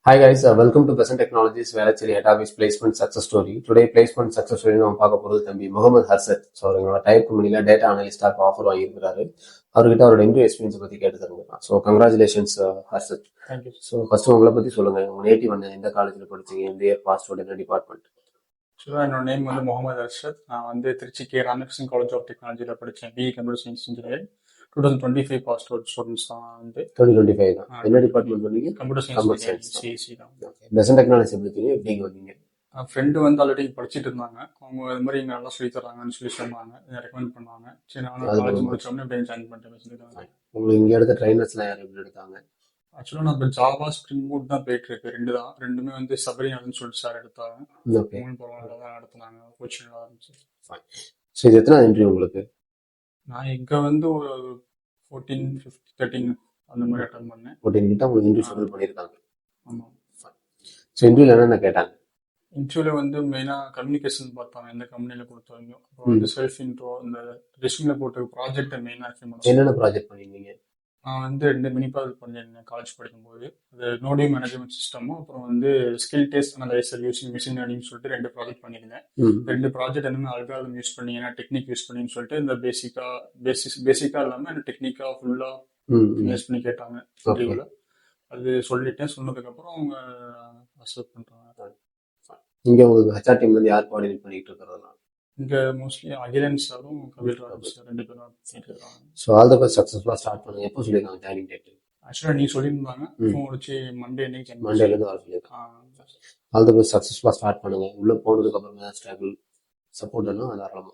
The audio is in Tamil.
Hi guys, welcome to Besant Technologies Velachery Database Placement Success Story. Today placement success story நம்ம பார்க்க போறது தம்பி Mohamed Arshath. ஸோ அவங்களோட டைப் கம்பெனில டேட்டா அனலிஸ்டாக ஆஃபர் வாங்கியிருக்கிறாரு. அவர்கிட்ட அவரோட இன்டர்வியூ எக்ஸ்பீரியன்ஸ் பத்தி கேட்டு தருங்க. So congratulations Harshath. Thank you. So first உங்களை பத்தி சொல்லுங்க. உங்க நேட்டிவ் என்ன, எந்த காலேஜ்ல படிச்சீங்க, எந்த இயர் பாஸ் அவுட், என்ன டிபார்ட்மெண்ட்? ஆக்சுவலாக என்னோட நேம் வந்து முகமது அர்ஷத். நான் வந்து Trichy K Ramakrishnan college of டெக்னாலஜியில் படித்தேன். BE computer science engineering. 2025 pass out students தான் வந்து. 2025 தான். என்ன டிபார்ட்மெண்ட் பண்ணீங்க? கம்ப்யூட்டர் சயின்ஸ் CSE தான். பெசன்ட் டெக்னாலஜி எப்படி வந்தீங்க? ஃப்ரெண்டு வந்து ஆல்ரெடி படிச்சுட்டு இருந்தாங்க. அவங்க இது மாதிரி இங்கே நல்லா சொல்லி தராங்கன்னு சொல்லி சொன்னாங்க, ரெக்கமெண்ட் பண்ணாங்க. சரி, நானும் காலேஜ் முடிச்சோடனே அப்படியே ஜாயின் பண்ணிட்டேன். உங்களுக்கு இங்கே எடுத்த ட்ரைனர்ஸ்லாம் யார் எப்படி எடுத்தாங்க? ஆக்சுவலாக நான் இப்போ ஜாவா ஸ்ப்ரிங் பூட் தான் போயிட்டு இருக்கு. ரெண்டுமே வந்து சபரிநாதன் சொல்லிட்டு சார் எடுத்தாங்க. பரவாயில்ல தான் நடத்தினாங்க. கோச்சிங் நல்லா இருந்துச்சு. ஸோ இது எத்தனை இன்டர்வியூ உங்களுக்கு? நான் இங்கே வந்து ஒரு 14, 15, 13 அந்த மாதிரி அட்டன் பண்ணேன். 14 கிட்ட உங்களுக்கு இன்டர்வியூ ஷெட்யூல் பண்ணியிருக்காங்க. ஆமாம். ஸோ இன்டர்வியூல என்னென்ன கேட்டாங்க? இன்டர்வியூல வந்து மெயினாக கம்யூனிகேஷன் பார்த்தாங்க, எந்த கம்பெனியில் கொடுத்தாங்க. அப்புறம் வந்து செல்ஃப் இன்ட்ரோ, இந்த ரெஸ்யூம்ல போட்டு ப்ராஜெக்டை மெயினாக. என்னென்ன ப்ராஜெக்ட் பண்ணியிருந்தீங்க? நான் வந்து 2 மினி ப்ராஜெக்ட் பண்ணியிருந்தேன் காலேஜ் படிக்கும்போது. அது நோடியூ மேனேஜ்மெண்ட் சிஸ்டமும் அப்புறம் வந்து skill test analyser using machine learning சொல்லிட்டு 2 ப்ராஜெக்ட் பண்ணியிருந்தேன். 2 ப்ராஜெக்ட் என்னமே அல்காரிதம் யூஸ் பண்ணி, ஏன்னா டெக்னிக் யூஸ் பண்ணின்னு சொல்லிட்டு இந்த பேசிக்கா இல்லாமல் டெக்னிக்கா ஃபுல்லா யூஸ் பண்ணி கேட்டாங்க இன்டர்வியூல. அது சொல்லிட்டேன். சொன்னதுக்கப்புறம் அவங்க அக்செப்ட் பண்றாங்க. இங்க உங்களுக்கு HR டீம்ல இருந்து யார் கோஆர்டினேட் பண்ணிட்டு இருக்கிறதா? இங்க மோஸ்ட்லி அகிலன் சாரும் கபில் ராஜ் சார் 2 பேரும் இருக்காங்க. ஸோ ஆல் தி பெஸ்ட், சக்ஸஸ்ஃபுல்லா ஸ்டார்ட் பண்ணுங்க. எப்போ சொல்லிருக்காங்க ஜாயினிங் டேட்? ஆக்சுவலா நீ சொல்லியிருந்தாங்க, ஃபோன் வச்சு மண்டேல இருந்து வர சொல்லியிருக்காங்க. ஆல் தி பெஸ்ட், சக்ஸஸ்ஃபுல்லா ஸ்டார்ட் பண்ணுங்க. உள்ள போனதுக்கு அப்புறம் ஸ்ட்ரகிள் சப்போர்ட் எல்லாம் தாராளமா